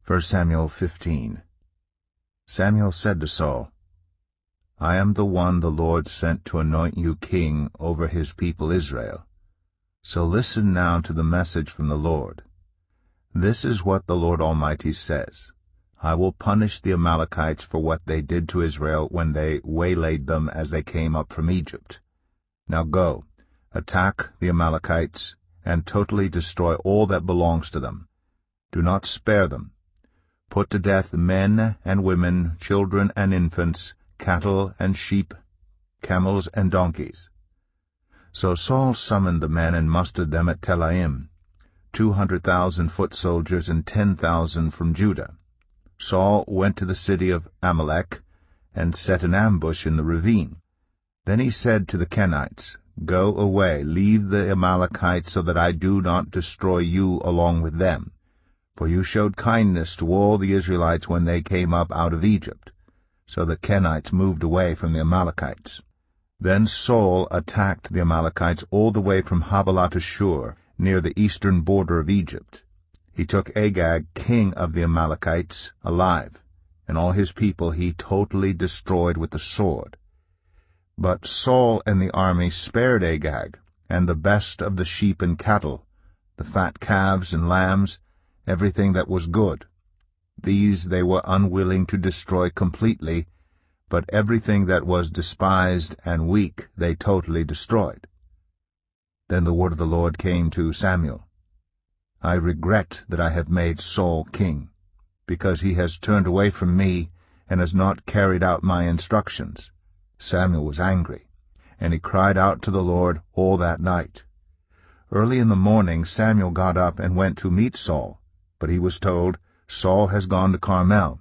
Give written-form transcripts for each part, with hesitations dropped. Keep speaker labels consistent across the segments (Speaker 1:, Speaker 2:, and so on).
Speaker 1: 1 Samuel 15. Samuel said to Saul, I am the one the Lord sent to anoint you king over his people Israel. So listen now to the message from the Lord. This is what the Lord Almighty says. I will punish the Amalekites for what they did to Israel when they waylaid them as they came up from Egypt. Now go, attack the Amalekites, and totally destroy all that belongs to them. Do not spare them. Put to death men and women, children and infants, cattle and sheep, camels and donkeys. So Saul summoned the men and mustered them at Telaim, 200,000 foot soldiers and 10,000 from Judah. Saul went to the city of Amalek and set an ambush in the ravine. Then he said to the Kenites, Go away, leave the Amalekites, so that I do not destroy you along with them. For you showed kindness to all the Israelites when they came up out of Egypt. So the Kenites moved away from the Amalekites. Then Saul attacked the Amalekites all the way from Havilah to Shur, near the eastern border of Egypt. He took Agag, king of the Amalekites, alive, and all his people he totally destroyed with the sword. But Saul and the army spared Agag, and the best of the sheep and cattle, the fat calves and lambs, everything that was good. These they were unwilling to destroy completely, but everything that was despised and weak they totally destroyed. Then the word of the Lord came to Samuel. I regret that I have made Saul king, because he has turned away from me and has not carried out my instructions. Samuel was angry, and he cried out to the Lord all that night. Early in the morning Samuel got up and went to meet Saul, but he was told, Saul has gone to Carmel.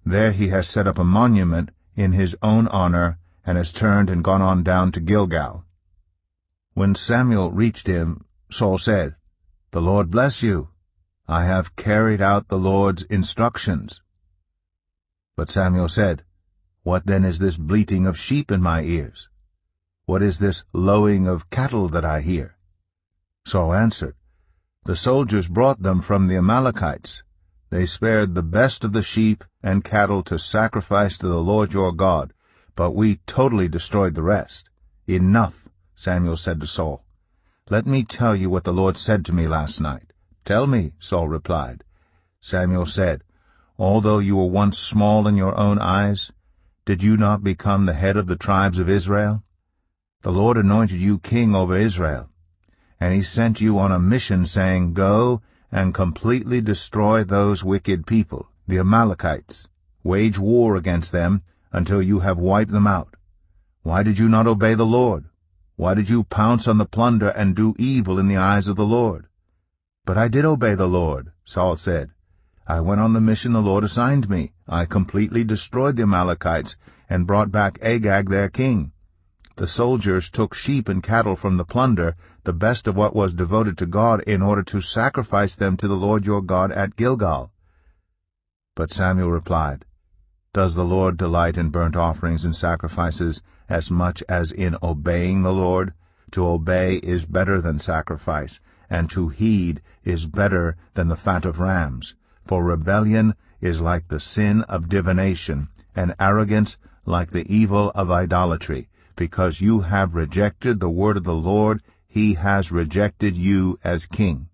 Speaker 1: There he has set up a monument in his own honor, and has turned and gone on down to Gilgal. When Samuel reached him, Saul said, The Lord bless you. I have carried out the Lord's instructions. But Samuel said, What then is this bleating of sheep in my ears? What is this lowing of cattle that I hear? Saul answered, The soldiers brought them from the Amalekites. They spared the best of the sheep and cattle to sacrifice to the Lord your God, but we totally destroyed the rest. Enough, Samuel said to Saul. Let me tell you what the Lord said to me last night. Tell me, Saul replied. Samuel said, Although you were once small in your own eyes, did you not become the head of the tribes of Israel? The Lord anointed you king over Israel, and he sent you on a mission, saying, Go and completely destroy those wicked people, the Amalekites. Wage war against them until you have wiped them out. Why did you not obey the Lord? Why did you pounce on the plunder and do evil in the eyes of the Lord? But I did obey the Lord, Saul said. I went on the mission the Lord assigned me. I completely destroyed the Amalekites and brought back Agag their king. The soldiers took sheep and cattle from the plunder, the best of what was devoted to God, in order to sacrifice them to the Lord your God at Gilgal. But Samuel replied, Does the Lord delight in burnt offerings and sacrifices as much as in obeying the Lord? To obey is better than sacrifice, and to heed is better than the fat of rams. For rebellion is like the sin of divination, and arrogance like the evil of idolatry. Because you have rejected the word of the Lord, he has rejected you as king.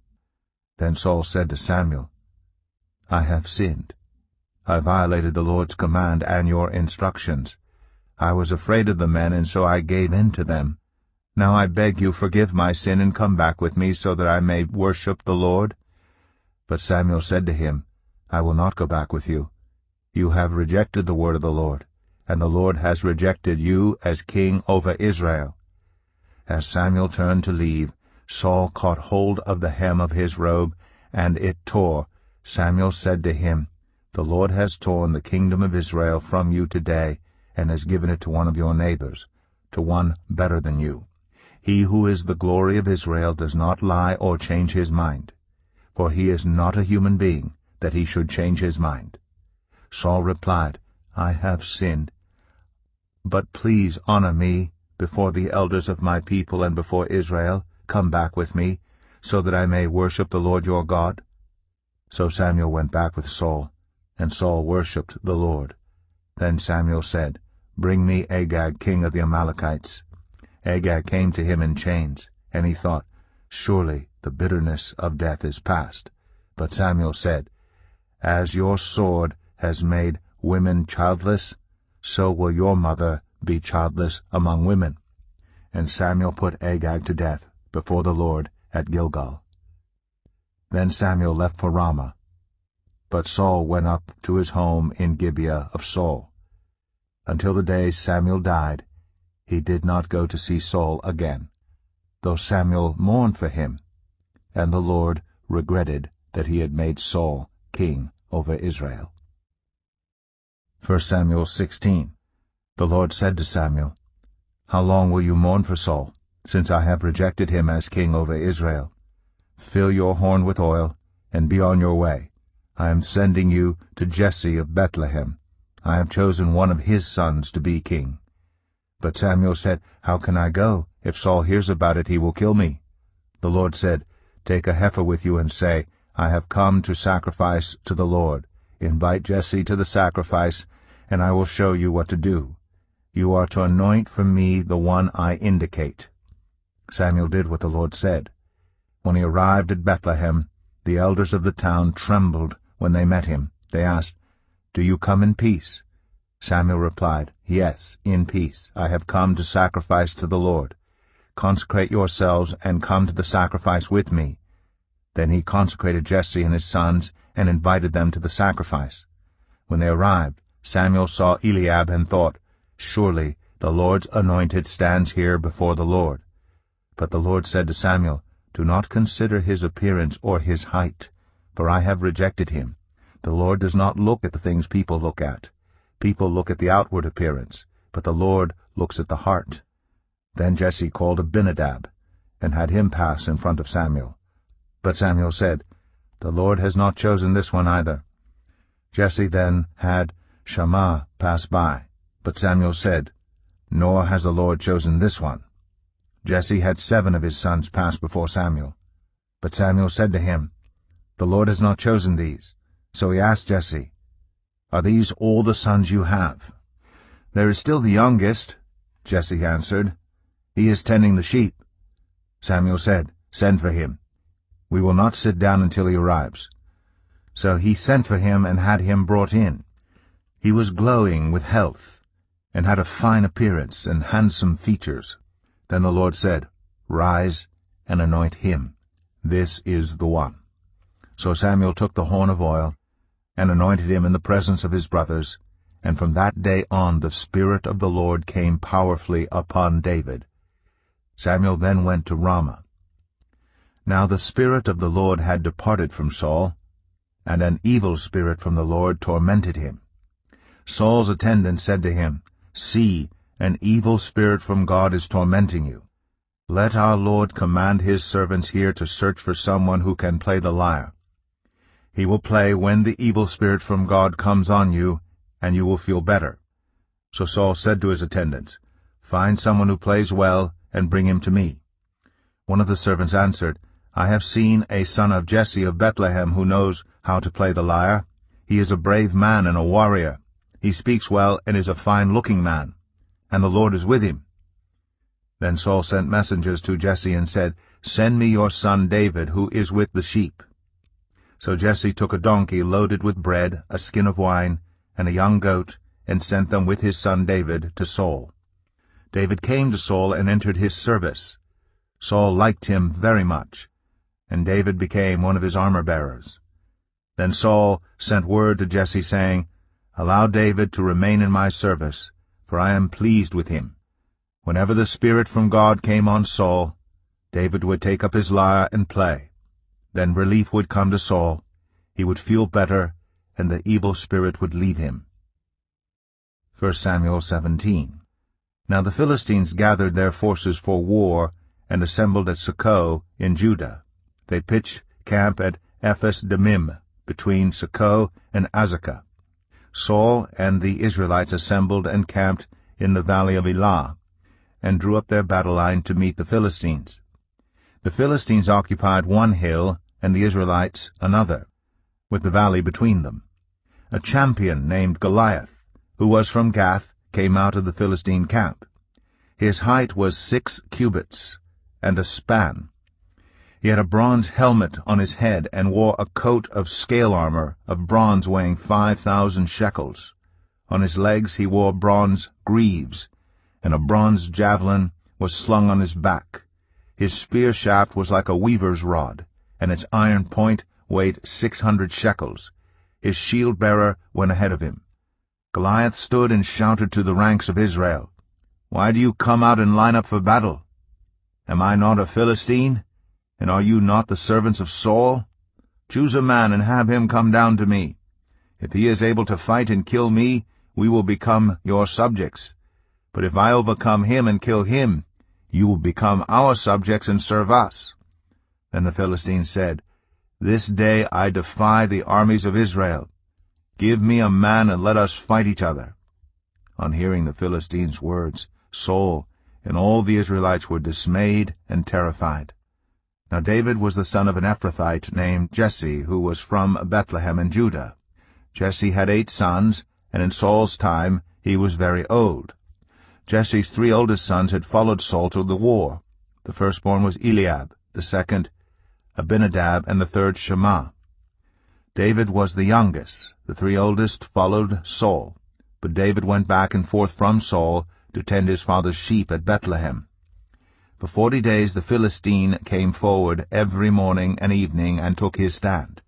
Speaker 1: Then Saul said to Samuel, I have sinned. I violated the Lord's command and your instructions. I was afraid of the men, and so I gave in to them. Now I beg you, forgive my sin and come back with me, so that I may worship the Lord. But Samuel said to him, I will not go back with you. You have rejected the word of the Lord, and the Lord has rejected you as king over Israel. As Samuel turned to leave, Saul caught hold of the hem of his robe, and it tore. Samuel said to him, The Lord has torn the kingdom of Israel from you today, and has given it to one of your neighbors, to one better than you. He who is the glory of Israel does not lie or change his mind, for he is not a human being, that he should change his mind. Saul replied, I have sinned. But please honor me before the elders of my people and before Israel. Come back with me, so that I may worship the Lord your God. So Samuel went back with Saul, and Saul worshipped the Lord. Then Samuel said, "Bring me Agag, king of the Amalekites." Agag came to him in chains, and he thought, "Surely the bitterness of death is past." But Samuel said, "As your sword has made women childless, so will your mother be childless among women." And Samuel put Agag to death before the Lord at Gilgal. Then Samuel left for Ramah. But Saul went up to his home in Gibeah of Saul. Until the day Samuel died, he did not go to see Saul again, though Samuel mourned for him, and the Lord regretted that he had made Saul king over Israel. 1 Samuel 16. The Lord said to Samuel, "How long will you mourn for Saul, since I have rejected him as king over Israel? Fill your horn with oil, and be on your way. I am sending you to Jesse of Bethlehem. I have chosen one of his sons to be king." But Samuel said, "How can I go? If Saul hears about it, he will kill me." The Lord said, "Take a heifer with you and say, 'I have come to sacrifice to the Lord.' Invite Jesse to the sacrifice, and I will show you what to do. You are to anoint for me the one I indicate." Samuel did what the Lord said. When he arrived at Bethlehem, the elders of the town trembled when they met him. They asked, "Do you come in peace?" Samuel replied, "Yes, in peace. I have come to sacrifice to the Lord. Consecrate yourselves and come to the sacrifice with me." Then he consecrated Jesse and his sons and invited them to the sacrifice. When they arrived, Samuel saw Eliab and thought, "Surely the Lord's anointed stands here before the Lord." But the Lord said to Samuel, "Do not consider his appearance or his height, for I have rejected him. The Lord does not look at the things people look at. People look at the outward appearance, but the Lord looks at the heart." Then Jesse called Abinadab, and had him pass in front of Samuel. But Samuel said, "The Lord has not chosen this one either." Jesse then had Shammah pass by, but Samuel said, "Nor has the Lord chosen this one." Jesse had 7 of his sons pass before Samuel. But Samuel said to him, "The Lord has not chosen these." So he asked Jesse, "Are these all the sons you have?" "There is still the youngest," Jesse answered. "He is tending the sheep." Samuel said, "Send for him. We will not sit down until he arrives." So he sent for him and had him brought in. He was glowing with health, and had a fine appearance and handsome features. Then the Lord said, "Rise and anoint him. This is the one." So Samuel took the horn of oil, and anointed him in the presence of his brothers, and from that day on the Spirit of the Lord came powerfully upon David. Samuel then went to Ramah. Now the Spirit of the Lord had departed from Saul, and an evil spirit from the Lord tormented him. Saul's attendant said to him, "See, an evil spirit from God is tormenting you. Let our Lord command his servants here to search for someone who can play the lyre. He will play when the evil spirit from God comes on you, and you will feel better." So Saul said to his attendants, "Find someone who plays well, and bring him to me." One of the servants answered, "I have seen a son of Jesse of Bethlehem who knows how to play the lyre. He is a brave man and a warrior. He speaks well and is a fine-looking man, and the Lord is with him." Then Saul sent messengers to Jesse and said, "Send me your son David, who is with the sheep." So Jesse took a donkey loaded with bread, a skin of wine, and a young goat, and sent them with his son David to Saul. David came to Saul and entered his service. Saul liked him very much, and David became one of his armor-bearers. Then Saul sent word to Jesse, saying, "Allow David to remain in my service, for I am pleased with him." Whenever the Spirit from God came on Saul, David would take up his lyre and play. Then relief would come to Saul, he would feel better, and the evil spirit would leave him. 1 Samuel 17. Now the Philistines gathered their forces for war, and assembled at Socoh in Judah. They pitched camp at Ephes-Dammim, between Socoh and Azekah. Saul and the Israelites assembled and camped in the valley of Elah, and drew up their battle line to meet the Philistines. The Philistines occupied one hill, and the Israelites another. with the valley between them. A champion named Goliath, who was from Gath, came out of the Philistine camp. His height was 6 cubits and a span. He had a bronze helmet on his head and wore a coat of scale armor of bronze weighing 5,000 shekels. On his legs he wore bronze greaves, and a bronze javelin was slung on his back. His spear shaft was like a weaver's rod, and its iron point weighed 600 shekels. His shield-bearer went ahead of him. Goliath stood and shouted to the ranks of Israel, "Why do you come out and line up for battle? Am I not a Philistine, and are you not the servants of Saul? Choose a man and have him come down to me. If he is able to fight and kill me, we will become your subjects. But if I overcome him and kill him, you will become our subjects and serve us." Then the Philistines said, "This day I defy the armies of Israel. Give me a man and let us fight each other." On hearing the Philistines' words, Saul and all the Israelites were dismayed and terrified. Now David was the son of an Ephrathite named Jesse, who was from Bethlehem in Judah. Jesse had 8 sons, and in Saul's time he was very old. Jesse's 3 oldest sons had followed Saul to the war. The firstborn was Eliab, the second Abinadab, and the third Shammah. David was the youngest. The 3 oldest followed Saul, but David went back and forth from Saul to tend his father's sheep at Bethlehem. For 40 days the Philistine came forward every morning and evening and took his stand.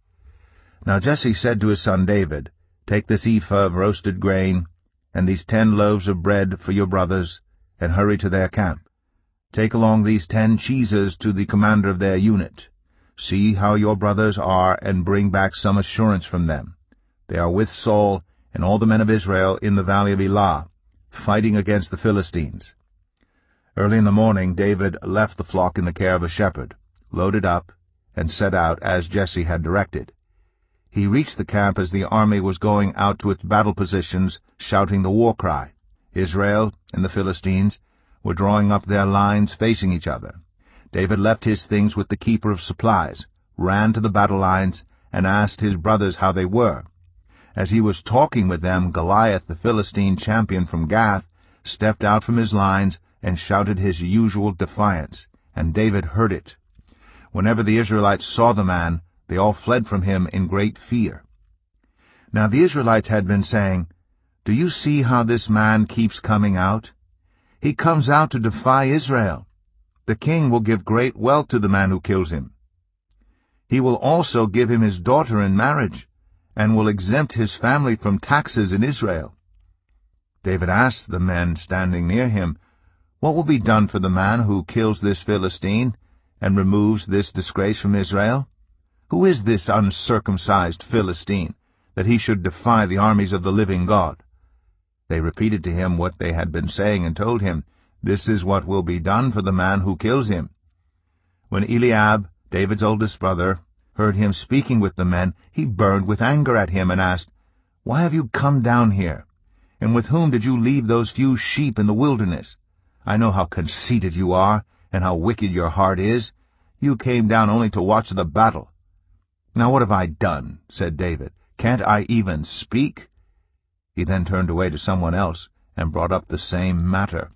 Speaker 1: Now Jesse said to his son David, "Take this ephah of roasted grain, and these 10 loaves of bread for your brothers, and hurry to their camp. Take along these 10 cheeses to the commander of their unit. See how your brothers are, and bring back some assurance from them. They are with Saul and all the men of Israel in the valley of Elah, fighting against the Philistines." Early in the morning David left the flock in the care of a shepherd, loaded up, and set out as Jesse had directed. He reached the camp as the army was going out to its battle positions, shouting the war cry. Israel and the Philistines were drawing up their lines facing each other. David left his things with the keeper of supplies, ran to the battle lines, and asked his brothers how they were. As he was talking with them, Goliath, the Philistine champion from Gath, stepped out from his lines and shouted his usual defiance, and David heard it. Whenever the Israelites saw the man, they all fled from him in great fear. Now the Israelites had been saying, "Do you see how this man keeps coming out? He comes out to defy Israel. The king will give great wealth to the man who kills him. He will also give him his daughter in marriage, and will exempt his family from taxes in Israel." David asked the men standing near him, "What will be done for the man who kills this Philistine and removes this disgrace from Israel? Who is this uncircumcised Philistine, that he should defy the armies of the living God?" They repeated to him what they had been saying and told him, "This is what will be done for the man who kills him." When Eliab, David's oldest brother, heard him speaking with the men, he burned with anger at him and asked, "Why have you come down here? And with whom did you leave those few sheep in the wilderness? I know how conceited you are, and how wicked your heart is. You came down only to watch the battle." "Now what have I done?" said David. "Can't I even speak?" He then turned away to someone else and brought up the same matter.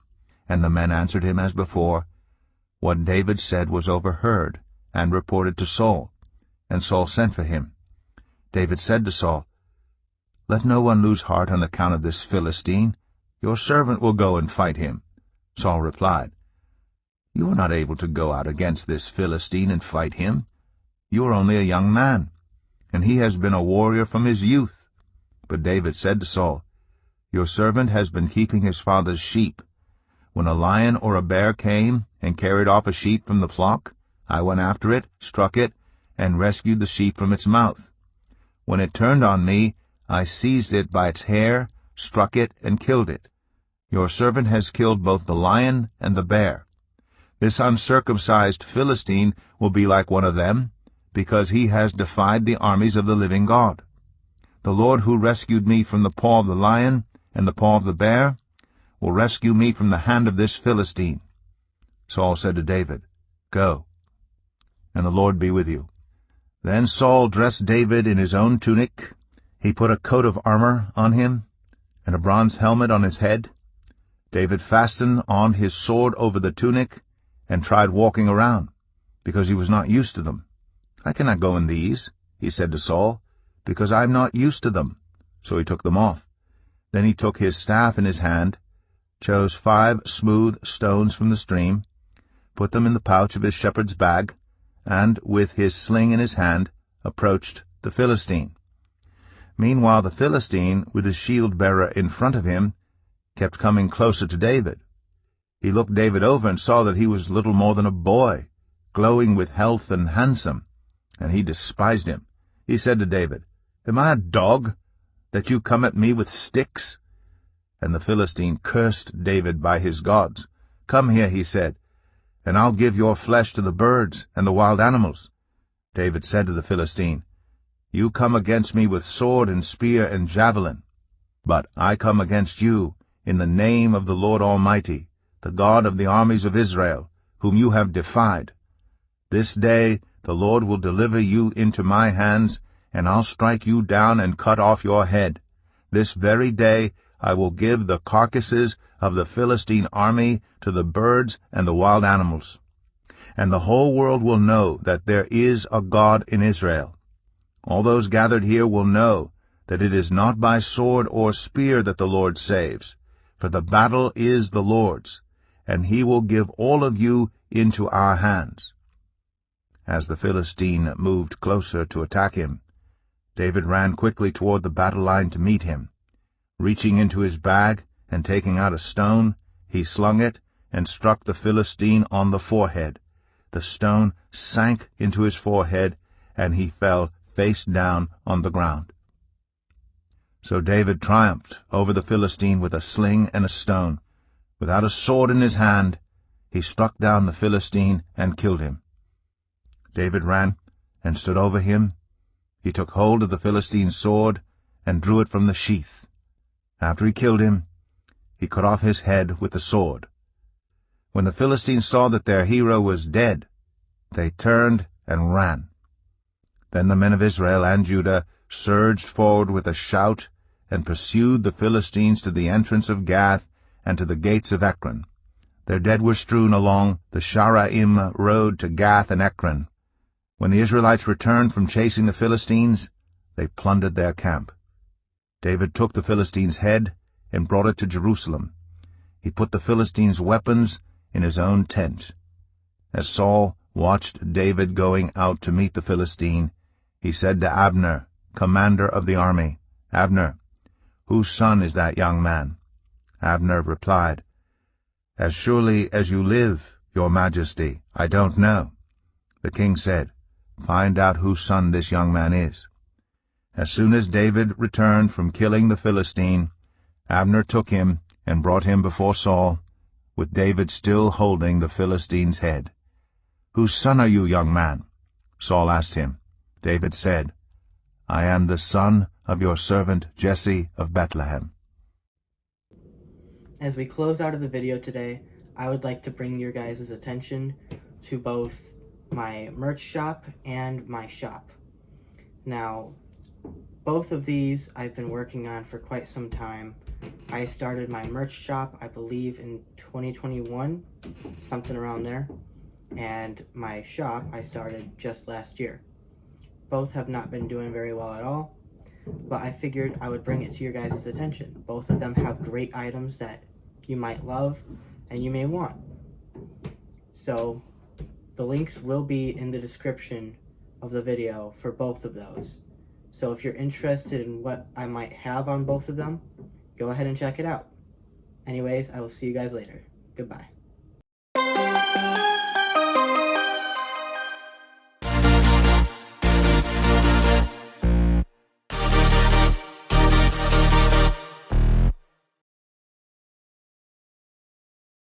Speaker 1: And the men answered him as before. What David said was overheard and reported to Saul, and Saul sent for him. David said to Saul, "Let no one lose heart on account of this Philistine. Your servant will go and fight him." Saul replied, "You are not able to go out against this Philistine and fight him. You are only a young man, and he has been a warrior from his youth." But David said to Saul, "Your servant has been keeping his father's sheep. When a lion or a bear came and carried off a sheep from the flock, I went after it, struck it, and rescued the sheep from its mouth. When it turned on me, I seized it by its hair, struck it, and killed it. Your servant has killed both the lion and the bear. This uncircumcised Philistine will be like one of them, because he has defied the armies of the living God. The Lord who rescued me from the paw of the lion and the paw of the bear will rescue me from the hand of this Philistine." Saul said to David, "Go, and the Lord be with you." Then Saul dressed David in his own tunic. He put a coat of armor on him and a bronze helmet on his head. David fastened on his sword over the tunic and tried walking around, because he was not used to them. "I cannot go in these," he said to Saul, "because I am not used to them." So he took them off. Then he took his staff in his hand, chose 5 smooth stones from the stream, put them in the pouch of his shepherd's bag, and, with his sling in his hand, approached the Philistine. Meanwhile the Philistine, with his shield-bearer in front of him, kept coming closer to David. He looked David over and saw that he was little more than a boy, glowing with health and handsome, and he despised him. He said to David, "Am I a dog, that you come at me with sticks?" And the Philistine cursed David by his gods. "Come here," he said, "and I'll give your flesh to the birds and the wild animals." David said to the Philistine, "You come against me with sword and spear and javelin, but I come against you in the name of the Lord Almighty, the God of the armies of Israel, whom you have defied. This day the Lord will deliver you into my hands, and I'll strike you down and cut off your head. This very day I will give the carcasses of the Philistine army to the birds and the wild animals. And the whole world will know that there is a God in Israel. All those gathered here will know that it is not by sword or spear that the Lord saves, for the battle is the Lord's, and he will give all of you into our hands." As the Philistine moved closer to attack him, David ran quickly toward the battle line to meet him. Reaching into his bag and taking out a stone, he slung it and struck the Philistine on the forehead. The stone sank into his forehead, and he fell face down on the ground. So David triumphed over the Philistine with a sling and a stone. Without a sword in his hand, he struck down the Philistine and killed him. David ran and stood over him. He took hold of the Philistine's sword and drew it from the sheath. After he killed him, he cut off his head with the sword. When the Philistines saw that their hero was dead, they turned and ran. Then the men of Israel and Judah surged forward with a shout and pursued the Philistines to the entrance of Gath and to the gates of Ekron. Their dead were strewn along the Sharaim road to Gath and Ekron. When the Israelites returned from chasing the Philistines, they plundered their camp. David took the Philistine's head and brought it to Jerusalem. He put the Philistine's weapons in his own tent. As Saul watched David going out to meet the Philistine, he said to Abner, commander of the army, "Abner, whose son is that young man?" Abner replied, "As surely as you live, your majesty, I don't know." The king said, "Find out whose son this young man is." As soon as David returned from killing the Philistine, Abner took him and brought him before Saul, with David still holding the Philistine's head. "Whose son are you, young man?" Saul asked him. David said, "I am the son of your servant Jesse of Bethlehem."
Speaker 2: As we close out of the video today, I would like to bring your guys' attention to both my merch shop and my shop. Now, both of these I've been working on for quite some time. I started my merch shop, I believe, in 2021, something around there, and my shop I started just last year. Both have not been doing very well at all, but I figured I would bring it to your guys' attention. Both of them have great items that you might love and you may want. So the links will be in the description of the video for both of those. So if you're interested in what I might have on both of them, go ahead and check it out. Anyways, I will see you guys later. Goodbye.